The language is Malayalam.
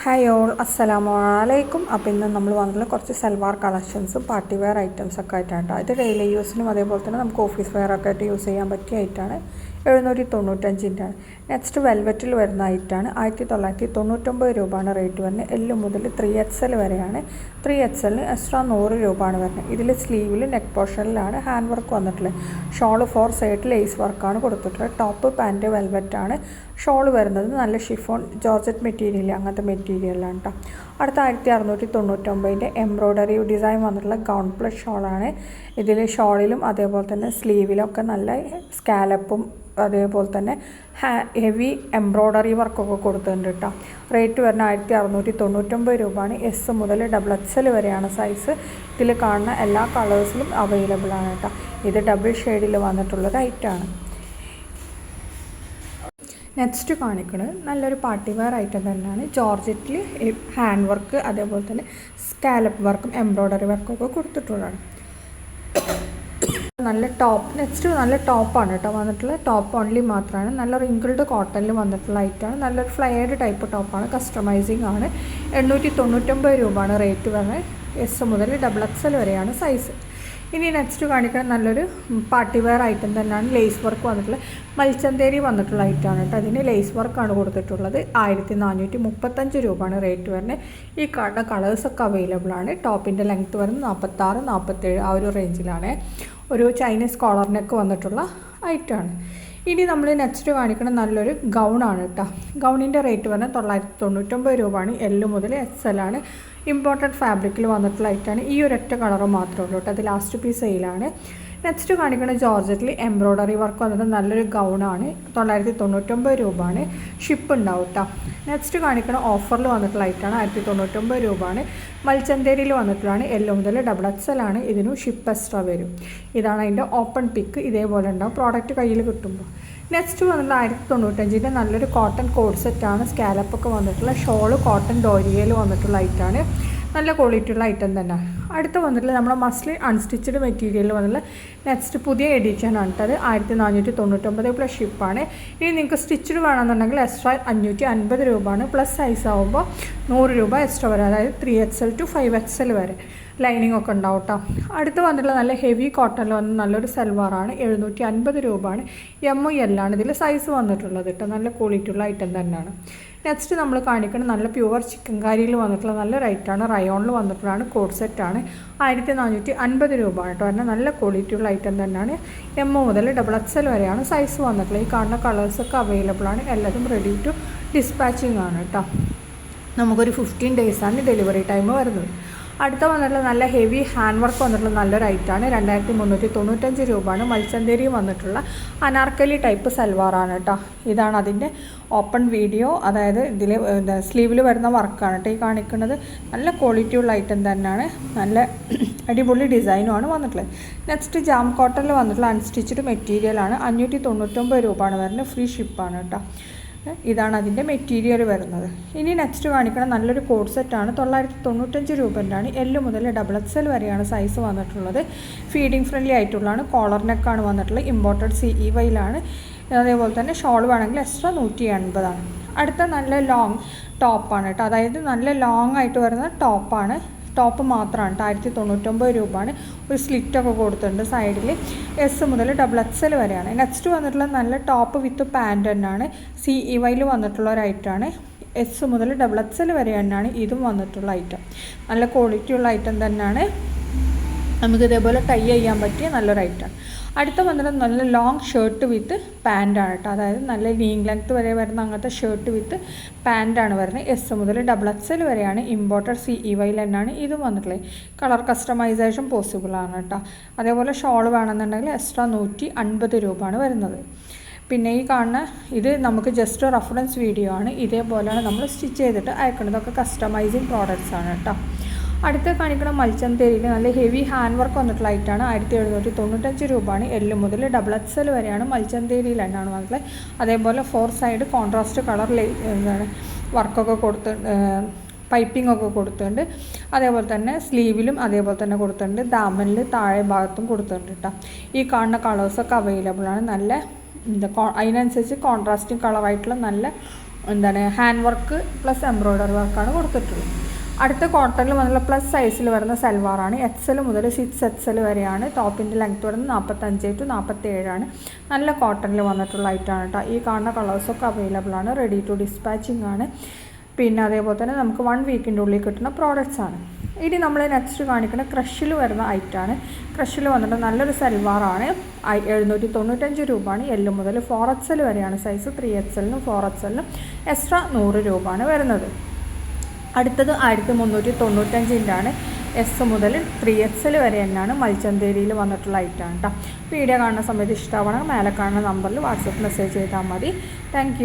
ഹായ് ഓൾ അസ്സലാമു അലൈക്കും. അപ്പോൾ ഇന്ന് നമ്മൾ വന്നിട്ടുള്ള കുറച്ച് സൽവാർ കളക്ഷൻസും പാർട്ടി വെയർ ഐറ്റംസൊക്കെ ആയിട്ടാണ്. ഇത് ഡെയിലി യൂസിനും അതേപോലെ തന്നെ നമുക്ക് ഓഫീസ് വെയർ ഒക്കെ ആയിട്ട് യൂസ് ചെയ്യാൻ പറ്റിയ ഐറ്റാണ്. 795 ആണ്. നെക്സ്റ്റ് വെൽവെറ്റിൽ വരുന്ന ഐറ്റാണ്. 1999 രൂപയാണ് റേറ്റ് വരുന്നത്. എൽ മുതൽ 3XL വരെയാണ്. 3XLന് എക്സ്ട്രാ 100 രൂപയാണ് വരുന്നത്. ഇതിൽ സ്ലീവിൽ നെക്ക് പോർഷനിലാണ് ഹാൻഡ് വർക്ക് വന്നിട്ടുള്ളത്. ഷോൾ 4 സൈഡിൽ ലേസ് വർക്കാണ് കൊടുത്തിട്ടുള്ളത്. Top pant വെൽവെറ്റാണ്. ഷോൾ വരുന്നത് നല്ല ഷിഫോൺ ജോർജറ്റ് മെറ്റീരിയൽ അങ്ങനത്തെ മെറ്റീരിയലാണ് കേട്ടോ. അടുത്ത 1699 എംബ്രോയ്ഡറി ഡിസൈൻ വന്നിട്ടുള്ള ഗൗൺ പ്ലസ് ഷോളാണ്. ഇതിൽ ഷോളിലും അതേപോലെ തന്നെ സ്ലീവിലൊക്കെ നല്ല സ്കാലപ്പും അതേപോലെ തന്നെ ഹെവി എംബ്രോയ്ഡറി വർക്കൊക്കെ കൊടുത്തിട്ടുണ്ട് കേട്ടോ. റേറ്റ് വരുന്ന 1699 രൂപയാണ്. എസ് മുതൽ XXL വരെയാണ് സൈസ്. ഇതിൽ കാണുന്ന എല്ലാ കളേഴ്സിലും അവൈലബിൾ ആണ് കേട്ടോ. ഇത് ഡബിൾ ഷെയ്ഡിൽ വന്നിട്ടുള്ളൊരു ഐറ്റമാണ്. നെക്സ്റ്റ് കാണിക്കുന്നത് നല്ലൊരു പാർട്ടി വെയർ ഐറ്റം തന്നെയാണ്. ജോർജറ്റിൽ ഹാൻഡ് വർക്ക് അതേപോലെ തന്നെ സ്കാലപ്പ് വർക്കും എംബ്രോയ്ഡറി വർക്കൊക്കെ കൊടുത്തിട്ടുള്ളതാണ്. നല്ല ടോപ്പ് നെക്സ്റ്റ് നല്ല ടോപ്പാണ് കേട്ടോ വന്നിട്ടുള്ള. ടോപ്പ് ഓൺലി മാത്രമാണ്. നല്ല റിങ്കിൾഡ് കോട്ടണിൽ വന്നിട്ടുള്ള ഐറ്റമാണ്. നല്ലൊരു ഫ്ലയേർഡ് ടൈപ്പ് ടോപ്പാണ്. കസ്റ്റമൈസിങ് ആണ്. 899 രൂപയാണ് റേറ്റ് വരുന്നത്. എസ് മുതൽ XXL വരെയാണ് സൈസ്. ഇനി നെക്സ്റ്റ് കാണിക്കാൻ നല്ലൊരു പാർട്ടി വെയർ ഐറ്റം തന്നെയാണ്. ലേസ് വർക്ക് വന്നിട്ടുള്ള മൽച്ചന്തേരി വന്നിട്ടുള്ള ഐറ്റമാണ് കേട്ടോ. അതിന് ലേസ് വർക്കാണ് കൊടുത്തിട്ടുള്ളത്. 1435 രൂപയാണ് റേറ്റ് വരുന്നത്. ഈ കാണുന്ന കളേഴ്സൊക്കെ അവൈലബിൾ ആണ്. ടോപ്പിൻ്റെ ലെങ്ത്ത് വരുന്നത് 46, 47 ആ ഒരു റേഞ്ചിലാണ്. ഒരു ചൈനീസ് കോളർ നെക്ക് വന്നിട്ടുള്ള ഐറ്റമാണ്. ഇനി നമ്മൾ നെക്സ്റ്റ് കാണിക്കണം നല്ലൊരു ഗൗണാണ് കേട്ടോ. ഗൗണിൻ്റെ റേറ്റ് വരുന്നത് 999 രൂപയാണ്. എൽ മുതൽ XL ആണ്. ഇമ്പോർട്ടൻറ്റ് ഫാബ്രിക്കിൽ വന്നിട്ടുള്ള ഐറ്റാണ്. ഈ ഒരൊറ്റ കളറ് മാത്രമേ ഉള്ളൂ കേട്ടോ. അത് ലാസ്റ്റ് പീസ് സെയിലാണ്. നെക്സ്റ്റ് കാണിക്കുന്ന ജോർജറ്റിൽ എംബ്രോയ്ഡറി വർക്ക് വന്നിട്ട് നല്ലൊരു ഗൗണാണ്. 999 രൂപയാണ്. ഷിപ്പ് ഉണ്ടാവും കേട്ടോ. നെക്സ്റ്റ് കാണിക്കുന്ന ഓഫറിൽ വന്നിട്ടുള്ള ഐറ്റാണ്. 1099 രൂപയാണ്. മൽച്ചന്തേരിയിൽ വന്നിട്ടുള്ളതാണ്. എൽ മുതൽ XXL ആണ്. ഇതിനും ഷിപ്പ് എക്സ്ട്രാ വരും. ഇതാണ് അതിൻ്റെ ഓപ്പൺ പിക്ക്. ഇതേപോലെ ഉണ്ടാവും പ്രോഡക്റ്റ് കയ്യിൽ കിട്ടുമ്പോൾ. നെക്സ്റ്റ് വന്നിട്ടുള്ള 1095 നല്ലൊരു കോട്ടൺ കോഡ് സെറ്റാണ്. സ്കാലപ്പൊക്കെ വന്നിട്ടുള്ള ഷോള് കോട്ടൺ ഡോരിയയിൽ വന്നിട്ടുള്ള ഐറ്റാണ്. നല്ല ക്വാളിറ്റിയുള്ള ഐറ്റം തന്നെ. അടുത്ത് വന്നിട്ടുള്ള നമ്മുടെ മസ്ലിൻ അൺസ്റ്റിച്ചഡ് മെറ്റീരിയൽ വന്നിട്ടുള്ള നെക്സ്റ്റ് പുതിയ എഡിഷൻ ആണ് കേട്ടത്. 1499 പ്ലസ് ഷിപ്പാണ്. ഇനി നിങ്ങൾക്ക് സ്റ്റിച്ചഡ് വേണമെന്നുണ്ടെങ്കിൽ എക്സ്ട്രാ 550 രൂപയാണ്. പ്ലസ് സൈസ് ആകുമ്പോൾ 100 രൂപ എക്സ്ട്രാ വരെ. അതായത് 3XL to 5XL വരെ ലൈനിങ് ഒക്കെ ഉണ്ടാവും കേട്ടോ. അടുത്ത് വന്നിട്ടുള്ള നല്ല ഹെവി കോട്ടണിൽ വന്ന നല്ലൊരു സൽവാറാണ്. 750 രൂപയാണ്. ML ആണ് ഇതിൽ സൈസ് വന്നിട്ടുള്ളത് കേട്ടോ. നല്ല ക്വാളിറ്റിയുള്ള ഐറ്റം തന്നെയാണ്. നെക്സ്റ്റ് നമ്മൾ കാണിക്കുന്നത് നല്ല പ്യുവർ ചിക്കൻ കാരിയിൽ വന്നിട്ടുള്ള നല്ല റൈറ്റാണ്. റയോണിൽ വന്നിട്ടുള്ളതാണ്. കോഡ് സെറ്റാണ്. 1450 രൂപയാണ് കേട്ടോ. പറഞ്ഞാൽ നല്ല ക്വാളിറ്റിയുള്ള ഐറ്റം തന്നെയാണ്. M മുതൽ XXL വരെയാണ് സൈസ് വന്നിട്ടുള്ളത്. ഈ കാണുന്ന കളേഴ്സൊക്കെ അവൈലബിൾ ആണ്. എല്ലാതും റെഡി ടു ഡിസ്പാച്ചിങ് ആണ് കേട്ടോ. നമുക്കൊരു 15 ഡേയ്സാണ് ഡെലിവറി ടൈം വരുന്നത്. അടുത്ത വന്നിട്ടുള്ള നല്ല ഹെവി ഹാൻഡ് വർക്ക് വന്നിട്ടുള്ള നല്ലൊരു ഐറ്റാണ്. 2395 രൂപയാണ്. മൽച്ചന്തേരി വന്നിട്ടുള്ള അനാർക്കലി ടൈപ്പ് സൽവാറാണ് കേട്ടോ. ഇതാണ് അതിൻ്റെ ഓപ്പൺ വീഡിയോ. അതായത് ഇതിൽ സ്ലീവിൽ വരുന്ന വർക്കാണ് കേട്ടോ ഈ കാണിക്കുന്നത്. നല്ല ക്വാളിറ്റിയുള്ള ഐറ്റം തന്നെയാണ്. നല്ല അടിപൊളി ഡിസൈനുമാണ് വന്നിട്ടുള്ളത്. നെക്സ്റ്റ് ജാം കോട്ടണിൽ വന്നിട്ടുള്ള അൺസ്റ്റിച്ചഡ് മെറ്റീരിയലാണ്. 599 രൂപയാണ് വരുന്നത്. ഫ്രീ ഷിപ്പാണ് കേട്ടോ. ഇതാണ് അതിൻ്റെ മെറ്റീരിയൽ വരുന്നത്. ഇനി നെക്സ്റ്റ് കാണിക്കണം നല്ലൊരു കോഡ് സെറ്റാണ്. 995 രൂപൻ്റെയാണ്. എൽ മുതൽ XXL വരെയാണ് സൈസ് വന്നിട്ടുള്ളത്. ഫീഡിങ് ഫ്രണ്ട്ലി ആയിട്ടുള്ളതാണ്. കോളർ നെക്കാണ് വന്നിട്ടുള്ളത്. ഇമ്പോർട്ടഡ് CEYലാണ്. അതേപോലെ തന്നെ ഷോൾ വേണമെങ്കിൽ എക്സ്ട്രാ 180 ആണ്. അടുത്ത നല്ല ലോങ് ടോപ്പാണ് കേട്ടോ. അതായത് നല്ല ലോങ് ആയിട്ട് വരുന്ന ടോപ്പാണ്. ടോപ്പ് മാത്രമാണ് കേട്ടോ. 1099 രൂപയാണ്. ഒരു സ്ലിറ്റൊക്കെ കൊടുത്തിട്ടുണ്ട് സൈഡിൽ. എസ് മുതൽ XXL വരെയാണ്. നെക്സ്റ്റ് വന്നിട്ടുള്ള നല്ല ടോപ്പ് വിത്ത് പാൻറ് തന്നെയാണ്. CEYയിൽ വന്നിട്ടുള്ള ഒരു ഐറ്റമാണ്. എസ് മുതൽ XXL വരെ തന്നെയാണ് ഇതും വന്നിട്ടുള്ള ഐറ്റം. നല്ല ക്വാളിറ്റിയുള്ള ഐറ്റം തന്നെയാണ്. നമുക്ക് ഇതേപോലെ ടൈ ചെയ്യാൻ പറ്റിയ നല്ലൊരു ഐറ്റമാണ്. അടുത്ത വന്നിട്ട് നല്ല ലോങ് ഷർട്ട് വിത്ത് പാൻറ്റാണ് കേട്ടോ. അതായത് നല്ല നീങ് ലെങ്ത്ത് വരെ വരുന്ന അങ്ങനത്തെ ഷർട്ട് വിത്ത് പാൻറ്റാണ് വരുന്നത്. എസ് മുതൽ XXL വരെയാണ്. ഇമ്പോർട്ടഡ് CEYയിൽ തന്നെയാണ് ഇതും വന്നിട്ടുള്ളത്. കളർ കസ്റ്റമൈസേഷൻ പോസിബിൾ ആണ് കേട്ടോ. അതേപോലെ ഷോൾ വേണമെന്നുണ്ടെങ്കിൽ എക്സ്ട്രാ 150 രൂപയാണ് വരുന്നത്. പിന്നെ ഈ കാണുന്ന ഇത് നമുക്ക് ജസ്റ്റ് റെഫറൻസ് വീഡിയോ ആണ്. ഇതേപോലെയാണ് നമ്മൾ സ്റ്റിച്ച് ചെയ്തിട്ട് അയക്കുന്നത്. ഇതൊക്കെ കസ്റ്റമൈസിങ് പ്രോഡക്റ്റ്സ് ആണ് കേട്ടോ. അടുത്ത കാണിക്കുന്ന മൽച്ചന്തേരിയിൽ നല്ല ഹെവി ഹാൻഡ് വർക്ക് വന്നിട്ടുള്ള ഐറ്റാണ്. 1795 രൂപയാണ്. എൽ മുതൽ XXL വരെയാണ്. മൽച്ചന്തേരിയിൽ തന്നെയാണ് വന്നിട്ടുള്ളത്. അതേപോലെ 4 സൈഡ് കോൺട്രാസ്റ്റ് കളർ എന്താണ് വർക്കൊക്കെ കൊടുത്ത് പൈപ്പിംഗ് ഒക്കെ കൊടുത്തിട്ടുണ്ട്. അതേപോലെ തന്നെ സ്ലീവിലും അതേപോലെ തന്നെ കൊടുത്തിട്ടുണ്ട്. ദാമനിൽ താഴെ ഭാഗത്തും കൊടുത്തിട്ടുണ്ട് കേട്ടോ. ഈ കാണുന്ന കളേഴ്സൊക്കെ അവൈലബിൾ ആണ്. നല്ല അതിനനുസരിച്ച് കോൺട്രാസ്റ്റിംഗ് കളറായിട്ടുള്ള നല്ല എന്താണ് ഹാൻഡ് വർക്ക് പ്ലസ് എംബ്രോയ്ഡറി വർക്കാണ് കൊടുത്തിട്ടുള്ളത്. അടുത്ത കോട്ടണിൽ വന്നുള്ള പ്ലസ് സൈസിൽ വരുന്ന സൽവാറാണ്. XL മുതൽ 6XL വരെയാണ്. ടോപ്പിൻ്റെ ലെങ്ത്ത് വരുന്നത് 45 to 47 നല്ല കോട്ടണിൽ വന്നിട്ടുള്ള ഐറ്റമാണ് കേട്ടോ. ഈ കാണുന്ന കളേഴ്സൊക്കെ അവൈലബിൾ ആണ്. റെഡി ടു ഡിസ്പാച്ചിങ് ആണ്. പിന്നെ അതേപോലെ തന്നെ നമുക്ക് 1 വീക്കിൻ്റെ ഉള്ളിൽ കിട്ടുന്ന പ്രോഡക്റ്റ്സ് ആണ്. ഇനി നമ്മൾ നെക്സ്റ്റ് കാണിക്കുന്ന ക്രഷിൽ വരുന്ന ഐറ്റമാണ്. ക്രഷിൽ വന്നിട്ട് നല്ലൊരു സൽവാറാണ്. 795 രൂപയാണ്. L മുതൽ 4XL വരെയാണ് സൈസ്. 3XLനും 4XLനും എക്സ്ട്രാ 100 രൂപയാണ് വരുന്നത്. അടുത്തത് 1395 ആണ്. S മുതൽ 3XL വരെ തന്നെയാണ്. മൽച്ചന്തേരിയിൽ വന്നിട്ടുള്ള ഐറ്റമാണ് കേട്ടോ. വീഡിയോ കാണുന്ന സമയത്ത് ഇഷ്ടമാവണം മേലെ കാണുന്ന നമ്പറിൽ വാട്സപ്പ് മെസ്സേജ് ചെയ്താൽ മതി. താങ്ക്